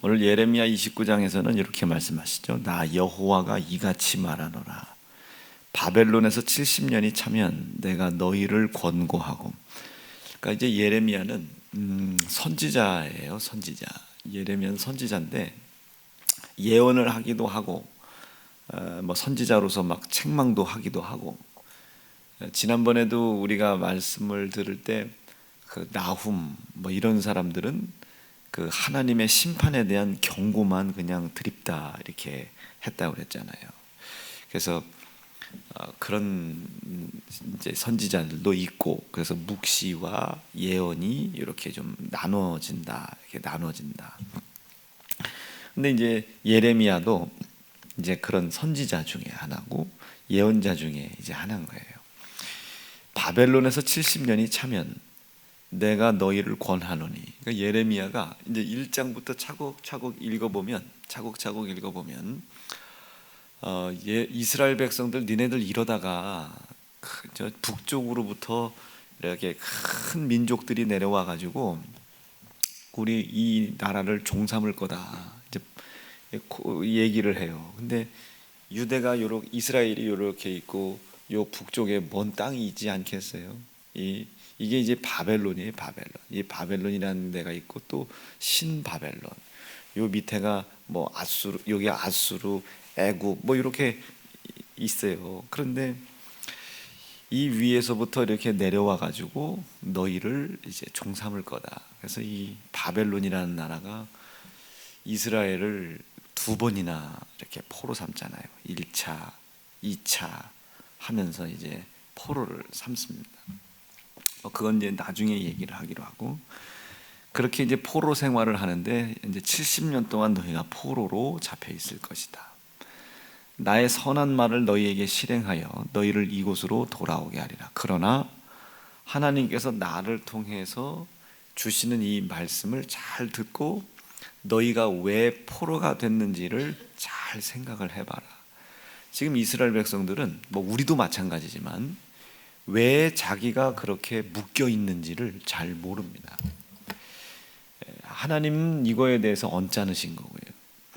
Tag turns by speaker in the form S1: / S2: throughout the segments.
S1: 오늘 예레미야 29장에서는 이렇게 말씀하시죠. 나 여호와가 이같이 말하노라. 바벨론에서 70년이 차면 내가 너희를 권고하고. 그러니까 이제 예레미야는 선지자예요. 선지자. 예레미야는 선지자인데 예언을 하기도 하고 뭐 선지자로서 막 책망도 하기도 하고. 지난번에도 우리가 말씀을 들을 때 그 나훔 뭐 이런 사람들은 그 하나님의 심판에 대한 경고만 그냥 드립다 이렇게 했다고 그랬잖아요. 그래서 그런 이제 선지자들도 있고, 그래서 묵시와 예언이 이렇게 좀 나눠진다, 이렇게 나눠진다. 근데 이제 예레미야도 이제 그런 선지자 중에 하나고 예언자 중에 이제 하나인 거예요. 바벨론에서 70년이 차면 내가 너희를 권하노니. 그러니까 예레미야가 이제 1장부터 차곡차곡 읽어보면 이스라엘 백성들 니네들 이러다가 저 북쪽으로부터 이렇게 큰 민족들이 내려와 가지고 우리 이 나라를 종삼을 거다 이제 얘기를 해요. 근데 유대가 요렇게 이스라엘이 이렇게 있고 요 북쪽에 먼 땅이 있지 않겠어요? 이게 이제 바벨론이에요. 바벨론. 이 바벨론이라는 데가 있고 또 신바벨론. 요 밑에가 뭐 아수르, 여기 아수르, 애굽 뭐 이렇게 있어요. 그런데 이 위에서부터 이렇게 내려와 가지고 너희를 이제 종삼을 거다. 그래서 이 바벨론이라는 나라가 이스라엘을 두 번이나 이렇게 포로 삼잖아요. 1차, 2차 하면서 이제 포로를 삼습니다. 그건 이제 나중에 얘기를 하기로 하고, 그렇게 이제 포로 생활을 하는데 이제 70년 동안 너희가 포로로 잡혀 있을 것이다. 나의 선한 말을 너희에게 실행하여 너희를 이곳으로 돌아오게 하리라. 그러나 하나님께서 나를 통해서 주시는 이 말씀을 잘 듣고 너희가 왜 포로가 됐는지를 잘 생각을 해봐라. 지금 이스라엘 백성들은 뭐 우리도 마찬가지지만 왜 자기가 그렇게 묶여 있는지를 잘 모릅니다. 하나님은 이거에 대해서 언짢으신 거고요.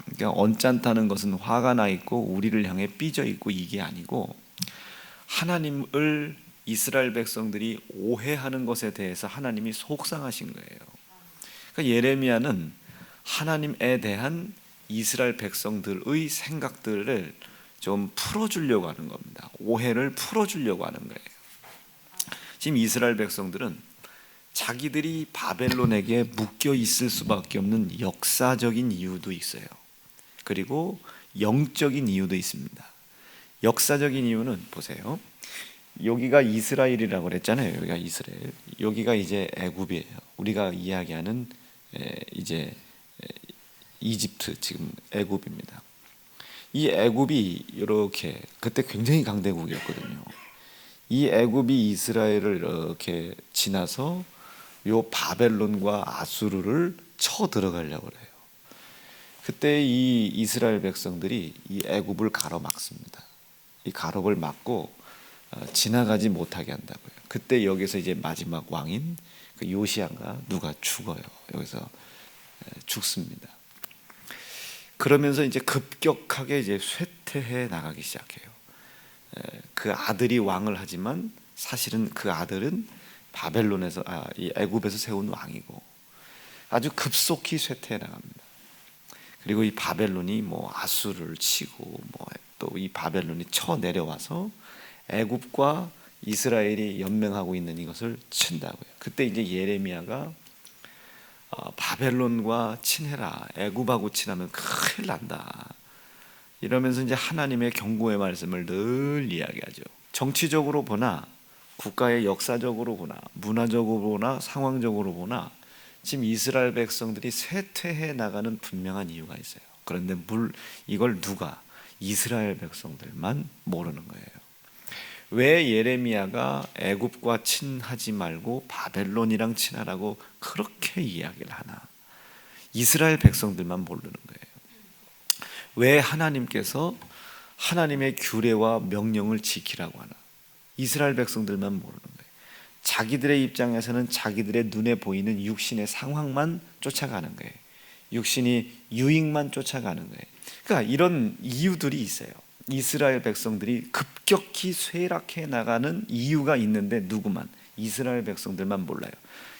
S1: 그러니까 언짢다는 것은 화가 나 있고 우리를 향해 삐져 있고 이게 아니고, 하나님을 이스라엘 백성들이 오해하는 것에 대해서 하나님이 속상하신 거예요. 그러니까 예레미야는 하나님에 대한 이스라엘 백성들의 생각들을 좀 풀어주려고 하는 겁니다. 오해를 풀어주려고 하는 거예요. 지금 이스라엘 백성들은 자기들이 바벨론에게 묶여 있을 수밖에 없는 역사적인 이유도 있어요. 그리고 영적인 이유도 있습니다. 역사적인 이유는 보세요. 여기가 이스라엘이라고 그랬잖아요. 여기가 이스라엘. 여기가 이제 애굽이에요. 우리가 이야기하는 이제 이집트, 지금 애굽입니다. 이 애굽이 이렇게 그때 굉장히 강대국이었거든요. 이 애굽이 이스라엘을 이렇게 지나서 요 바벨론과 아수르를 쳐 들어가려고 해요. 그때 이 이스라엘 백성들이 이 애굽을 가로막습니다. 이 가로를 막고 지나가지 못하게 한다고요. 그때 여기서 이제 마지막 왕인 그 요시야가 누가 죽어요. 여기서 죽습니다. 그러면서 이제 급격하게 이제 쇠퇴해 나가기 시작해요. 그 아들이 왕을 하지만 사실은 그 아들은 바벨론에서 이 애굽에서 세운 왕이고 아주 급속히 쇠퇴해 나갑니다. 그리고 이 바벨론이 뭐 아수르를 치고 뭐 또 이 바벨론이 쳐 내려와서 애굽과 이스라엘이 연맹하고 있는 이것을 친다고요. 그때 이제 예레미야가 바벨론과 친해라, 애굽하고 친하면 큰일 난다, 이러면서 이제 하나님의 경고의 말씀을 늘 이야기하죠. 정치적으로 보나 국가의 역사적으로 보나 문화적으로 보나 상황적으로 보나 지금 이스라엘 백성들이 쇠퇴해 나가는 분명한 이유가 있어요. 그런데 이걸 누가? 이스라엘 백성들만 모르는 거예요. 왜 예레미야가 애굽과 친하지 말고 바벨론이랑 친하라고 그렇게 이야기를 하나? 이스라엘 백성들만 모르는 거예요. 왜 하나님께서 하나님의 규례와 명령을 지키라고 하나? 이스라엘 백성들만 모르는 거예요. 자기들의 입장에서는 자기들의 눈에 보이는 육신의 상황만 쫓아가는 거예요. 육신이 유익만 쫓아가는 거예요. 그러니까 이런 이유들이 있어요. 이스라엘 백성들이 급격히 쇠락해 나가는 이유가 있는데 누구만? 이스라엘 백성들만 몰라요.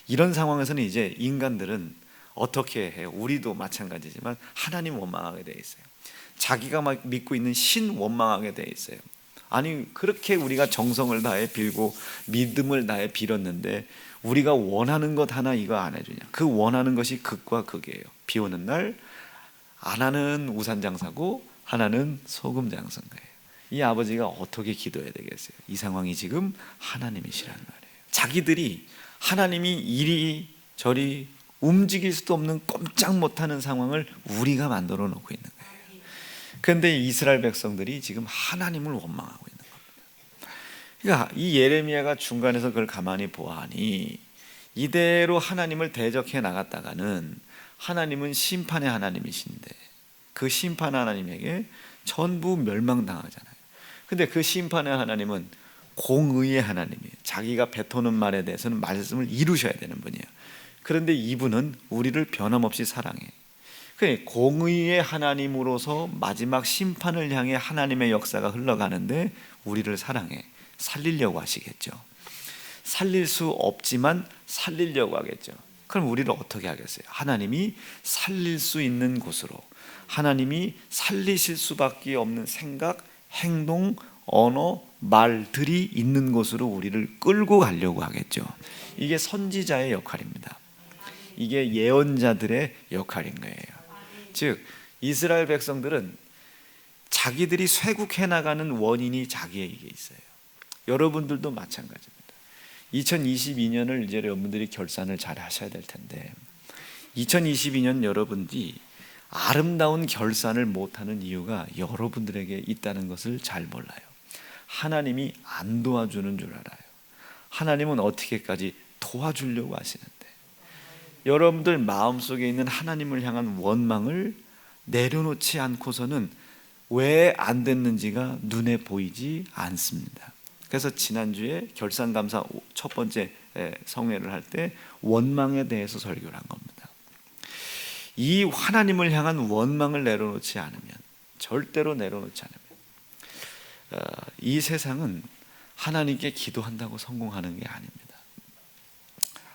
S1: 이런 상황에서는 이제 인간들은 어떻게 해요? 우리도 마찬가지지만 하나님 원망하게 돼 있어요. 자기가 막 믿고 있는 신 원망하게 돼 있어요. 아니 그렇게 우리가 정성을 다해 빌고 믿음을 다해 빌었는데 우리가 원하는 것 하나 이거 안 해주냐. 그 원하는 것이 극과 극이에요. 비 오는 날 하나는 우산 장사고 하나는 소금 장사인 거예요. 이 아버지가 어떻게 기도해야 되겠어요? 이 상황이 지금 하나님이시라는 말이에요. 자기들이 하나님이 이리저리 움직일 수도 없는 꼼짝 못하는 상황을 우리가 만들어 놓고 있는 거예요. 그런데 이스라엘 백성들이 지금 하나님을 원망하고 있는 겁니다. 그러니까 이 예레미야가 중간에서 그걸 가만히 보아하니 이대로 하나님을 대적해 나갔다가는 하나님은 심판의 하나님이신데 그 심판 하나님에게 전부 멸망당하잖아요. 근데 그 심판의 하나님은 공의의 하나님이에요. 자기가 뱉어놓은 말에 대해서는 말씀을 이루셔야 되는 분이에요. 그런데 이분은 우리를 변함없이 사랑해. 공의의 하나님으로서 마지막 심판을 향해 하나님의 역사가 흘러가는데 우리를 사랑해 살리려고 하시겠죠. 살릴 수 없지만 살리려고 하겠죠. 그럼 우리를 어떻게 하겠어요? 하나님이 살릴 수 있는 곳으로, 하나님이 살리실 수밖에 없는 생각, 행동, 언어, 말들이 있는 곳으로 우리를 끌고 가려고 하겠죠. 이게 선지자의 역할입니다. 이게 예언자들의 역할인 거예요. 즉 이스라엘 백성들은 자기들이 쇠국해 나가는 원인이 자기에게 있어요. 여러분들도 마찬가지입니다. 2022년을 이제 여러분들이 결산을 잘 하셔야 될 텐데 2022년 여러분들이 아름다운 결산을 못하는 이유가 여러분들에게 있다는 것을 잘 몰라요. 하나님이 안 도와주는 줄 알아요. 하나님은 어떻게까지 도와주려고 하시는데 여러분들 마음속에 있는 하나님을 향한 원망을 내려놓지 않고서는 왜 안 됐는지가 눈에 보이지 않습니다. 그래서 지난주에 결산감사 첫 번째 성회를 할 때 원망에 대해서 설교를 한 겁니다. 이 하나님을 향한 원망을 내려놓지 않으면, 절대로 내려놓지 않으면 이 세상은 하나님께 기도한다고 성공하는 게 아닙니다.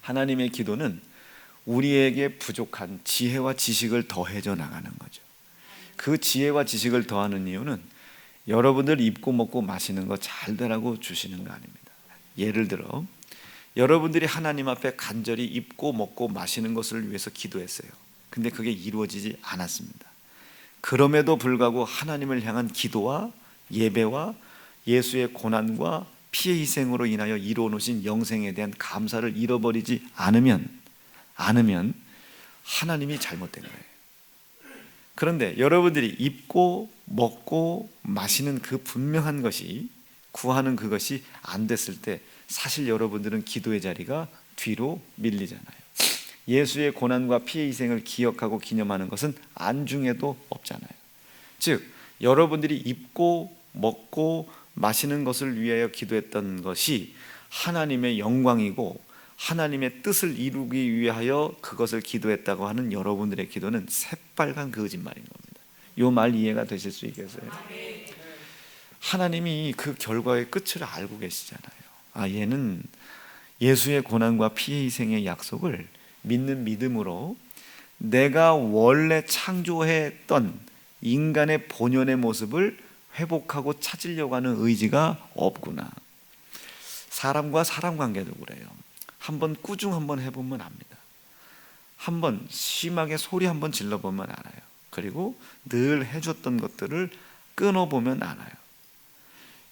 S1: 하나님의 기도는 우리에게 부족한 지혜와 지식을 더해져 나가는 거죠. 그 지혜와 지식을 더하는 이유는 여러분들 입고 먹고 마시는 거 잘 되라고 주시는 거 아닙니다. 예를 들어 여러분들이 하나님 앞에 간절히 입고 먹고 마시는 것을 위해서 기도했어요. 근데 그게 이루어지지 않았습니다. 그럼에도 불구하고 하나님을 향한 기도와 예배와 예수의 고난과 피의 희생으로 인하여 이루어 놓으신 영생에 대한 감사를 잃어버리지 않으면 하나님이 잘못된 거예요. 그런데 여러분들이 입고 먹고 마시는 그 분명한 것이, 구하는 그것이 안 됐을 때 사실 여러분들은 기도의 자리가 뒤로 밀리잖아요. 예수의 고난과 피의 희생을 기억하고 기념하는 것은 안중에도 없잖아요. 즉 여러분들이 입고 먹고 마시는 것을 위하여 기도했던 것이 하나님의 영광이고 하나님의 뜻을 이루기 위하여 그것을 기도했다고 하는 여러분들의 기도는 새빨간 거짓말인 겁니다. 이 말 이해가 되실 수 있겠어요? 하나님이 그 결과의 끝을 알고 계시잖아요. 얘는 예수의 고난과 피의 희생의 약속을 믿는 믿음으로 내가 원래 창조했던 인간의 본연의 모습을 회복하고 찾으려고 하는 의지가 없구나. 사람과 사람 관계도 그래요. 한번 꾸중 한번 해보면 압니다. 한번 심하게 소리 한번 질러보면 알아요. 그리고 늘 해줬던 것들을 끊어보면 알아요.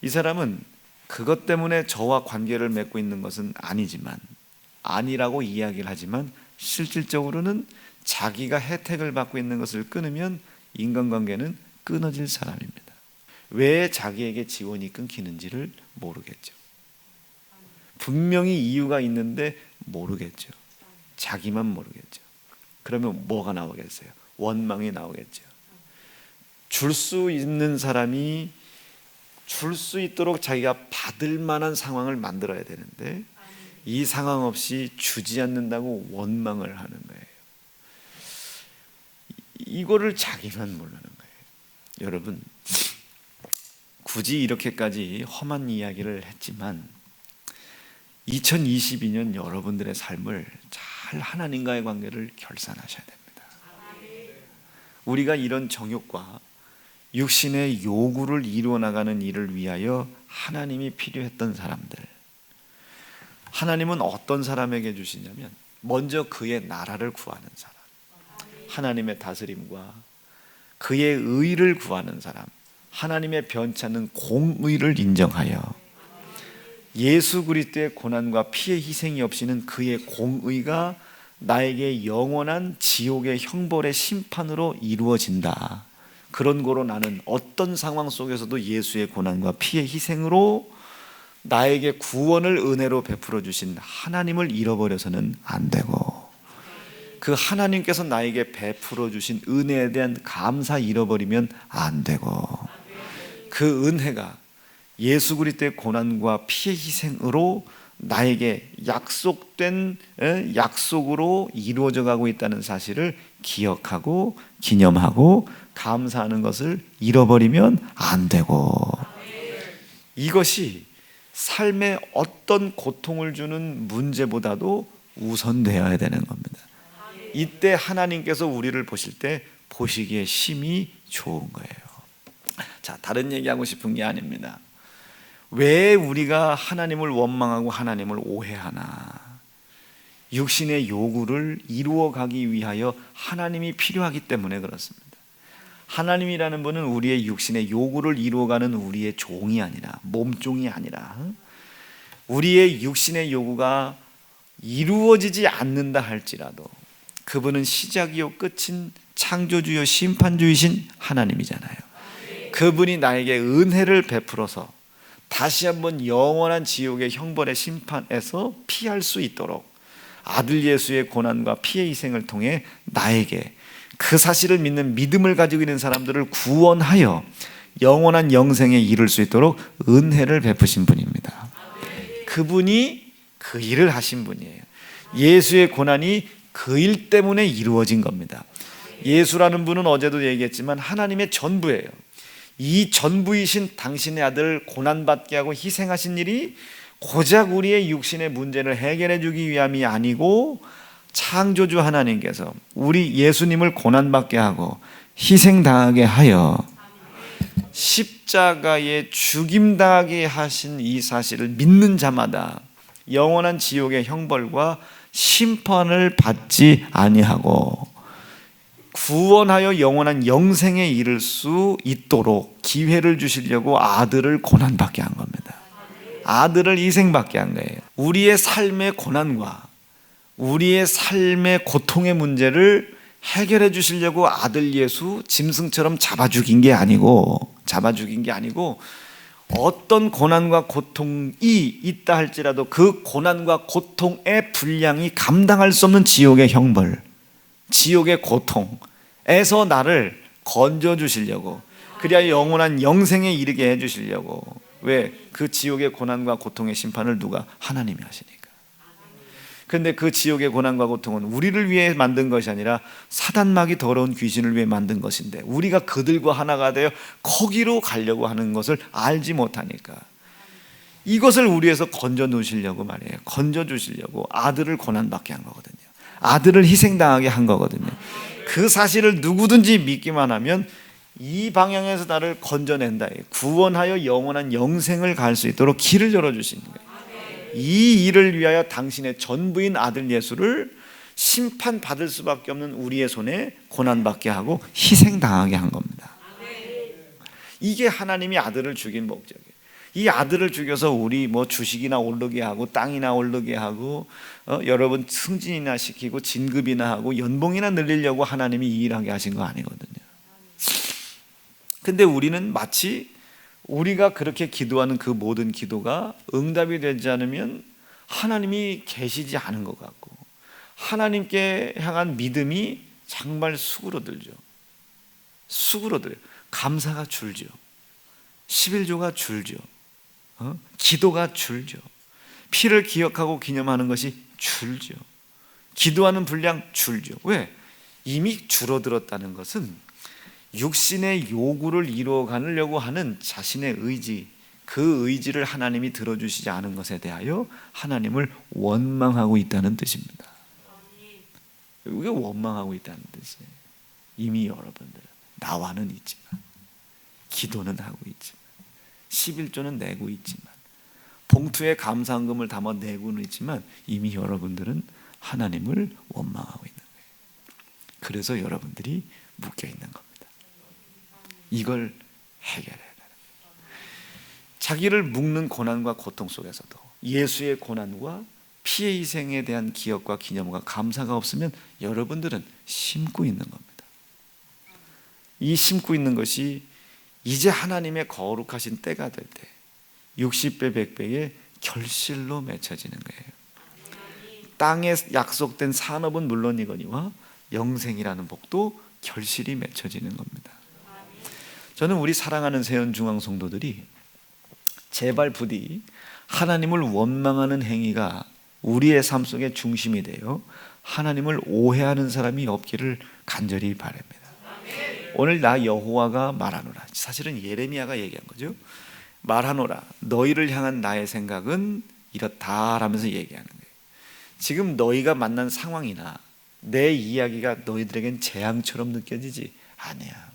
S1: 이 사람은 그것 때문에 저와 관계를 맺고 있는 것은 아니지만, 아니라고 이야기를 하지만 실질적으로는 자기가 혜택을 받고 있는 것을 끊으면 인간관계는 끊어질 사람입니다. 왜 자기에게 지원이 끊기는지를 모르겠죠. 분명히 이유가 있는데 모르겠죠. 자기만 모르겠죠. 그러면 뭐가 나오겠어요? 원망이 나오겠죠. 줄 수 있는 사람이 줄 수 있도록 자기가 받을 만한 상황을 만들어야 되는데 이 상황 없이 주지 않는다고 원망을 하는 거예요. 이거를 자기만 모르는 거예요. 여러분, 굳이 이렇게까지 험한 이야기를 했지만 2022년 여러분들의 삶을 잘 하나님과의 관계를 결산하셔야 됩니다. 우리가 이런 정욕과 육신의 요구를 이루어 나가는 일을 위하여 하나님이 필요했던 사람들, 하나님은 어떤 사람에게 주시냐면 먼저 그의 나라를 구하는 사람, 하나님의 다스림과 그의 의를 구하는 사람, 하나님의 변치 않는 공의를 인정하여 예수 그리스도의 고난과 피의 희생이 없이는 그의 공의가 나에게 영원한 지옥의 형벌의 심판으로 이루어진다. 그런 거로 나는 어떤 상황 속에서도 예수의 고난과 피의 희생으로 나에게 구원을 은혜로 베풀어 주신 하나님을 잃어버려서는 안 되고, 그 하나님께서 나에게 베풀어 주신 은혜에 대한 감사 잃어버리면 안 되고, 그 은혜가 예수 그리스도의 고난과 피의 희생으로 나에게 약속된 약속으로 이루어져 가고 있다는 사실을 기억하고 기념하고 감사하는 것을 잃어버리면 안 되고, 이것이 삶에 어떤 고통을 주는 문제보다도 우선되어야 되는 겁니다. 이때 하나님께서 우리를 보실 때 보시기에 심히 좋은 거예요. 자, 다른 얘기하고 싶은 게 아닙니다. 왜 우리가 하나님을 원망하고 하나님을 오해하나? 육신의 요구를 이루어가기 위하여 하나님이 필요하기 때문에 그렇습니다. 하나님이라는 분은 우리의 육신의 요구를 이루어가는 우리의 종이 아니라, 몸종이 아니라, 우리의 육신의 요구가 이루어지지 않는다 할지라도 그분은 시작이요 끝인 창조주요 심판주이신 하나님이잖아요. 그분이 나에게 은혜를 베풀어서 다시 한번 영원한 지옥의 형벌의 심판에서 피할 수 있도록 아들 예수의 고난과 피의 희생을 통해 나에게 그 사실을 믿는 믿음을 가지고 있는 사람들을 구원하여 영원한 영생에 이를 수 있도록 은혜를 베푸신 분입니다. 그분이 그 일을 하신 분이에요. 예수의 고난이 그 일 때문에 이루어진 겁니다. 예수라는 분은 어제도 얘기했지만 하나님의 전부예요. 이 전부이신 당신의 아들을 고난받게 하고 희생하신 일이 고작 우리의 육신의 문제를 해결해 주기 위함이 아니고, 창조주 하나님께서 우리 예수님을 고난받게 하고 희생당하게 하여 십자가에 죽임당하게 하신 이 사실을 믿는 자마다 영원한 지옥의 형벌과 심판을 받지 아니하고 구원하여 영원한 영생에 이를 수 있도록 기회를 주시려고 아들을 고난받게 한 겁니다. 아들을 희생받게 한 거예요. 우리의 삶의 고난과 우리의 삶의 고통의 문제를 해결해 주시려고 아들 예수 짐승처럼 잡아 죽인 게 아니고 어떤 고난과 고통이 있다 할지라도 그 고난과 고통의 분량이 감당할 수 없는 지옥의 형벌, 지옥의 고통에서 나를 건져 주시려고, 그래야 영원한 영생에 이르게 해 주시려고. 왜? 그 지옥의 고난과 고통의 심판을 누가? 하나님이 하시니까. 그런데 그 지옥의 고난과 고통은 우리를 위해 만든 것이 아니라 사단막이 더러운 귀신을 위해 만든 것인데, 우리가 그들과 하나가 되어 거기로 가려고 하는 것을 알지 못하니까 이것을 우리에서 건져 놓으시려고 말이에요. 건져 주시려고 아들을 고난받게 한 거거든요. 아들을 희생당하게 한 거거든요. 그 사실을 누구든지 믿기만 하면 이 방향에서 나를 건져낸다, 구원하여 영원한 영생을 갈 수 있도록 길을 열어주시는 거예요. 이 일을 위하여 당신의 전부인 아들 예수를 심판받을 수밖에 없는 우리의 손에 고난받게 하고 희생당하게 한 겁니다. 이게 하나님이 아들을 죽인 목적이에요. 이 아들을 죽여서 우리 주식이나 오르게 하고 땅이나 오르게 하고 여러분 승진이나 시키고 진급이나 하고 연봉이나 늘리려고 하나님이 이 일하게 하신 거 아니거든요. 근데 우리는 마치 우리가 그렇게 기도하는 그 모든 기도가 응답이 되지 않으면 하나님이 계시지 않은 것 같고, 하나님께 향한 믿음이 정말 수그러들죠. 수그러들어요. 감사가 줄죠. 11조가 줄죠. 기도가 줄죠. 피를 기억하고 기념하는 것이 줄죠. 기도하는 분량 줄죠. 왜? 이미 줄어들었다는 것은 육신의 요구를 이루어가려고 하는 자신의 의지, 그 의지를 하나님이 들어주시지 않은 것에 대하여 하나님을 원망하고 있다는 뜻입니다. 이게 원망하고 있다는 뜻이에요. 이미 여러분들 나와는 있지만, 기도는 하고 있지만, 11조는 내고 있지만, 봉투에 감사헌금을 담아 내고는 있지만 이미 여러분들은 하나님을 원망하고 있는 거예요. 그래서 여러분들이 묶여 있는 겁니다. 이걸 해결해야 돼요. 자기를 묶는 고난과 고통 속에서도 예수의 고난과 피해 희생에 대한 기억과 기념과 감사가 없으면 여러분들은 심고 있는 겁니다. 이 심고 있는 것이 이제 하나님의 거룩하신 때가 될 때 60배 100배의 결실로 맺혀지는 거예요. 땅에 약속된 산업은 물론이거니와 영생이라는 복도 결실이 맺혀지는 겁니다. 저는 우리 사랑하는 세연중앙 성도들이 제발 부디 하나님을 원망하는 행위가 우리의 삶 속에 중심이 되어 하나님을 오해하는 사람이 없기를 간절히 바랍니다. 오늘 나 여호와가 말하노라, 사실은 예레미야가 얘기한 거죠. 말하노라, 너희를 향한 나의 생각은 이렇다 라면서 얘기하는 거예요. 지금 너희가 만난 상황이나 내 이야기가 너희들에겐 재앙처럼 느껴지지? 아니야.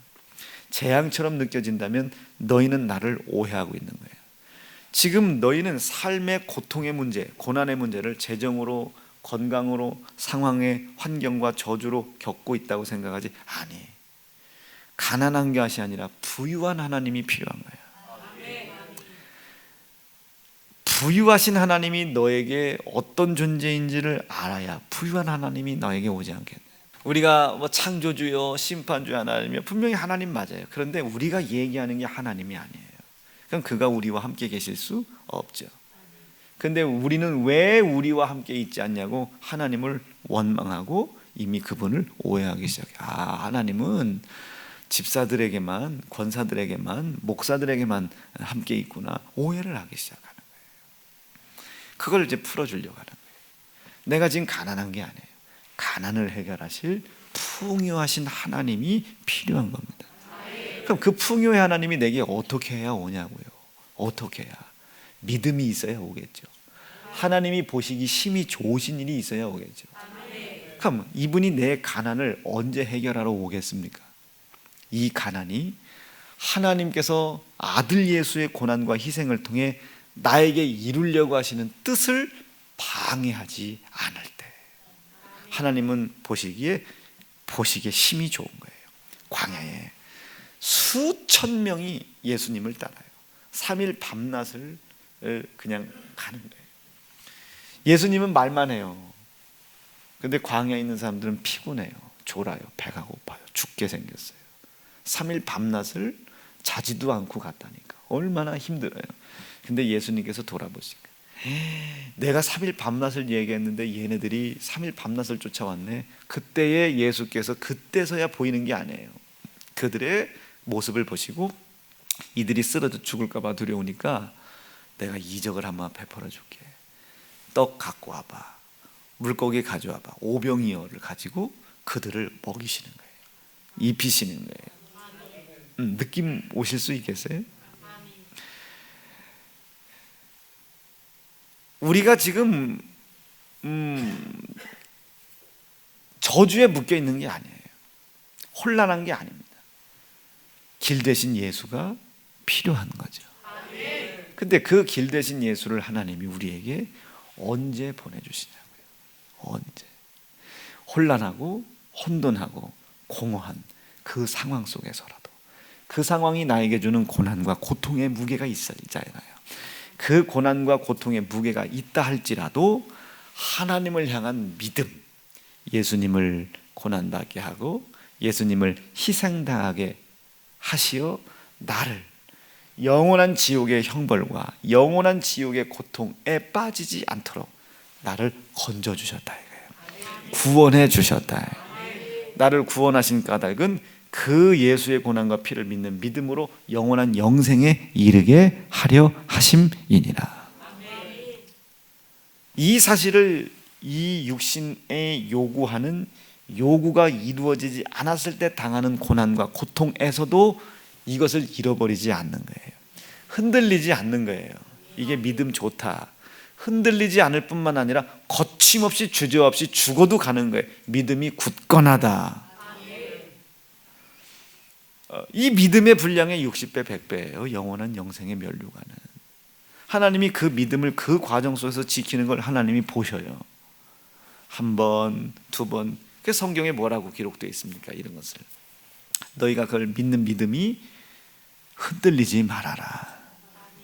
S1: 재앙처럼 느껴진다면 너희는 나를 오해하고 있는 거예요. 지금 너희는 삶의 고통의 문제, 고난의 문제를 재정으로, 건강으로, 상황의 환경과 저주로 겪고 있다고 생각하지? 아니, 가난한 것이 아니라 부유한 하나님이 필요한 거예요. 부유하신 하나님이 너에게 어떤 존재인지를 알아야 부유한 하나님이 너에게 오지 않겠네. 우리가 뭐 창조주요 심판주요 하나님이요, 분명히 하나님 맞아요. 그런데 우리가 얘기하는 게 하나님이 아니에요. 그럼 그가 우리와 함께 계실 수 없죠. 근데 우리는 왜 우리와 함께 있지 않냐고 하나님을 원망하고 이미 그분을 오해하기 시작해요. 아, 하나님은 집사들에게만, 권사들에게만, 목사들에게만 함께 있구나, 오해를 하기 시작하는 거예요. 그걸 이제 풀어주려고 하는 거예요. 내가 지금 가난한 게 아니에요. 가난을 해결하실 풍요하신 하나님이 필요한 겁니다. 그럼 그 풍요의 하나님이 내게 어떻게 해야 오냐고요. 어떻게 해야? 믿음이 있어야 오겠죠. 하나님이 보시기 심히 좋으신 일이 있어야 오겠죠. 그럼 이분이 내 가난을 언제 해결하러 오겠습니까? 이 가난이 하나님께서 아들 예수의 고난과 희생을 통해 나에게 이루려고 하시는 뜻을 방해하지 않을 때 하나님은 보시기에 심히 좋은 거예요. 광야에 수천 명이 예수님을 따라요. 3일 밤낮을 그냥 가는 거예요. 예수님은 말만 해요. 근데 광야에 있는 사람들은 피곤해요. 졸아요. 배가 고파요. 죽게 생겼어요. 3일 밤낮을 자지도 않고 갔다니까. 얼마나 힘들어요. 근데 예수님께서 돌아보시고, 내가 3일 밤낮을 얘기했는데 얘네들이 3일 밤낮을 쫓아왔네. 그때의 예수께서 그때서야 보이는 게 아니에요. 그들의 모습을 보시고 이들이 쓰러져 죽을까 봐 두려우니까 내가 이적을 한번 베풀어 줄게. 떡 갖고 와봐. 물고기 가져와봐. 오병이어를 가지고 그들을 먹이시는 거예요. 입히시는 거예요. 느낌 오실 수 있겠어요? 우리가 지금 저주에 묶여 있는 게 아니에요. 혼란한 게 아닙니다. 길 대신 예수가 필요한 거죠. 근데 그 길 대신 예수를 하나님이 우리에게 언제 보내주시냐고요. 언제? 혼란하고 혼돈하고 공허한 그 상황 속에서라도, 그 상황이 나에게 주는 고난과 고통의 무게가 있잖아요. 그 고난과 고통의 무게가 있다 할지라도 하나님을 향한 믿음, 예수님을 고난받게 하고 예수님을 희생당하게 하시어 나를 영원한 지옥의 형벌과 영원한 지옥의 고통에 빠지지 않도록 나를 건져주셨다 이거예요. 구원해 주셨다. 나를 구원하신 까닭은 그 예수의 고난과 피를 믿는 믿음으로 영원한 영생에 이르게 하려 하심이니라. 이 사실을 이 육신에 요구하는 요구가 이루어지지 않았을 때 당하는 고난과 고통에서도 이것을 잃어버리지 않는 거예요. 흔들리지 않는 거예요. 이게 믿음 좋다. 흔들리지 않을 뿐만 아니라 거침없이 주저없이 죽어도 가는 거예요. 믿음이 굳건하다. 이 믿음의 분량의 60배, 100배예요. 영원한 영생의 면류관은. 하나님이 그 믿음을 그 과정 속에서 지키는 걸 하나님이 보셔요. 한 번, 두 번. 그 성경에 뭐라고 기록되어 있습니까? 이런 것을. 너희가 그걸 믿는 믿음이 흔들리지 말아라.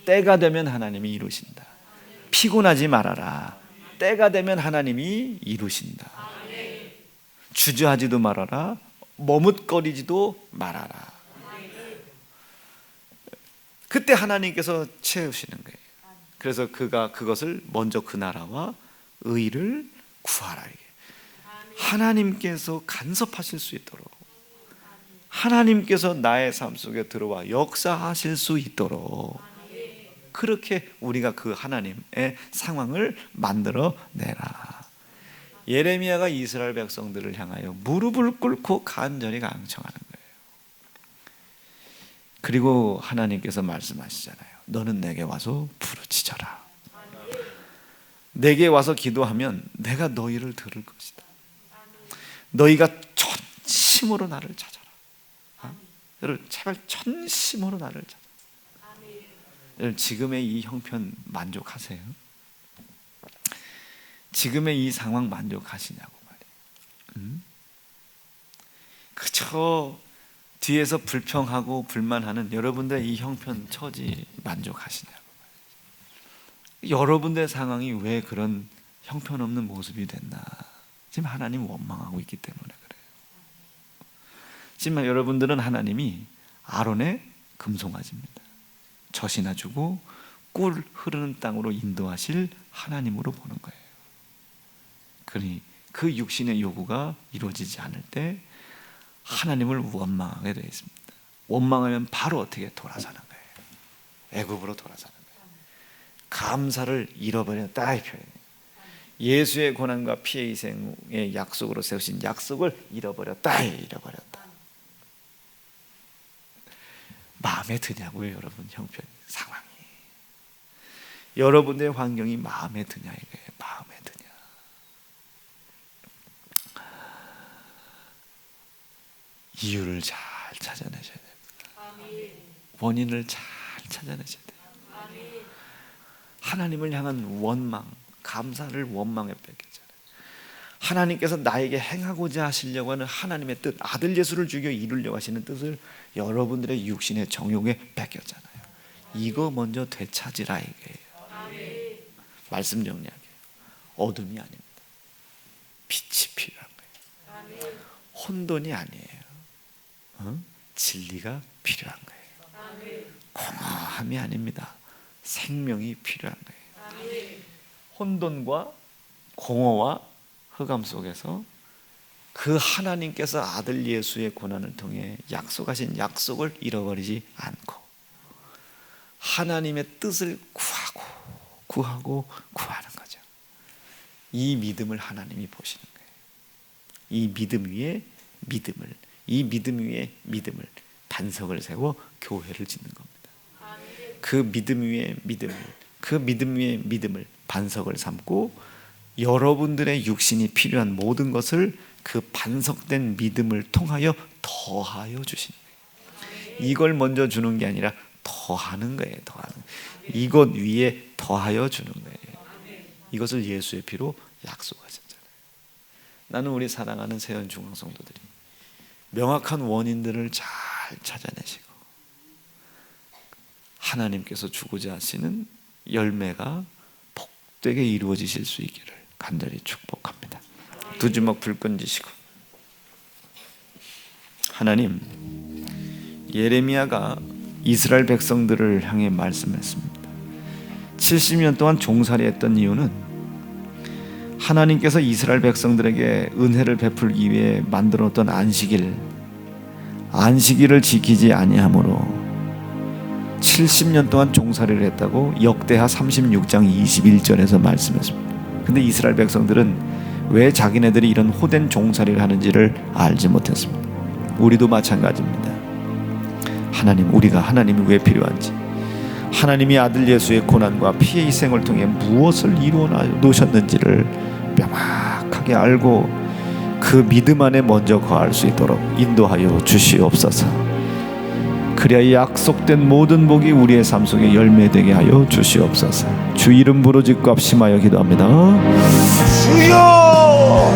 S1: 때가 되면 하나님이 이루신다. 피곤하지 말아라. 때가 되면 하나님이 이루신다. 주저하지도 말아라. 머뭇거리지도 말아라. 그때 하나님께서 채우시는 거예요. 그래서 그가 그것을 먼저 그 나라와 의를 구하라. 하나님께서 간섭하실 수 있도록, 하나님께서 나의 삶 속에 들어와 역사하실 수 있도록, 그렇게 우리가 그 하나님의 상황을 만들어 내라. 예레미야가 이스라엘 백성들을 향하여 무릎을 꿇고 간절히 간청하는 거예요. 그리고 하나님께서 말씀하시잖아요. 너는 내게 와서 부르짖어라. 내게 와서 기도하면 내가 너희를 들을 것이다. 너희가 전심으로 나를 찾아라. 여러분 제발 전심으로 나를 찾아라. 여러분 지금의 이 형편 만족하세요? 지금의 이 상황 만족하시냐고 말이에요. 그저 뒤에서 불평하고 불만하는 여러분들의 이 형편 처지 만족하시냐고 말이에요. 여러분들의 상황이 왜 그런 형편없는 모습이 됐나? 지금 하나님 원망하고 있기 때문에 그래요. 지금 여러분들은 하나님이 아론의 금송아지입니다. 젖이나 주고 꿀 흐르는 땅으로 인도하실 하나님으로 보는 거예요. 그러니 그 육신의 요구가 이루어지지 않을 때 하나님을 원망하게 되어 있습니다. 원망하면 바로 어떻게 돌아서는 거예요. 애굽으로 돌아서는 거예요. 감사를 잃어버렸다 이 표현이에요. 예수의 고난과 피의 희생의 약속으로 세우신 약속을 잃어버렸다. 마음에 드냐고요, 여러분. 형편 상황이 여러분의 환경이 마음에 드냐 이거예요. 마음에 드냐. 이유를 잘 찾아내셔야 됩니다. 원인을 잘 찾아내셔야 돼요. 하나님을 향한 원망, 감사를 원망에 뺏겼잖아요. 하나님께서 나에게 행하고자 하시려고 하는 하나님의 뜻, 아들 예수를 죽여 이루려고 하시는 뜻을 여러분들의 육신의 정욕에 뺏겼잖아요. 이거 먼저 되찾으라 이게요. 말씀 정리하게. 어둠이 아닙니다. 빛이 필요한 거예요. 혼돈이 아니에요. 진리가 필요한 거예요. 공허함이 아닙니다. 생명이 필요한 거예요. 혼돈과 공허와 흑암 속에서 그 하나님께서 아들 예수의 고난을 통해 약속하신 약속을 잃어버리지 않고 하나님의 뜻을 구하고 구하는 거죠. 이 믿음을 하나님이 보시는 거예요. 이 믿음 위에 믿음을, 이 믿음 위에 믿음을, 반석을 세워 교회를 짓는 겁니다. 그 믿음 위에 믿음을, 그 믿음 위에 믿음을 반석을 삼고 여러분들의 육신이 필요한 모든 것을 그 반석된 믿음을 통하여 더하여 주시는 거예요. 이걸 먼저 주는 게 아니라 더하는 거예요. 더하는. 이것 위에 더하여 주는 거예요. 이것을 예수의 피로 약속하셨잖아요. 나는 우리 사랑하는 세연 중앙성도들이 명확한 원인들을 잘 찾아내시고 하나님께서 주고자 하시는 열매가 복되게 이루어지실 수 있기를 간절히 축복합니다. 두 주먹 불끈 쥐시고 하나님, 예레미야가 이스라엘 백성들을 향해 말씀했습니다. 70년 동안 종살이했던 이유는 하나님께서 이스라엘 백성들에게 은혜를 베풀기 위해 만들었던 안식일을 지키지 아니하므로 70년 동안 종살이를 했다고 역대하 36장 21절에서 말씀했습니다. 근데 이스라엘 백성들은 왜 자기네들이 이런 호된 종살이를 하는지를 알지 못했습니다. 우리도 마찬가지입니다. 하나님, 우리가 하나님이 왜 필요한지, 하나님이 아들 예수의 고난과 피의 희생을 통해 무엇을 이루어 놓으셨는지를 명확하게 알고 그 믿음 안에 먼저 거할 수 있도록 인도하여 주시옵소서. 그래야 약속된 모든 복이 우리의 삶 속에 열매되게 하여 주시옵소서. 주 이름 부르짖고 합심하여 기도합니다. 주여!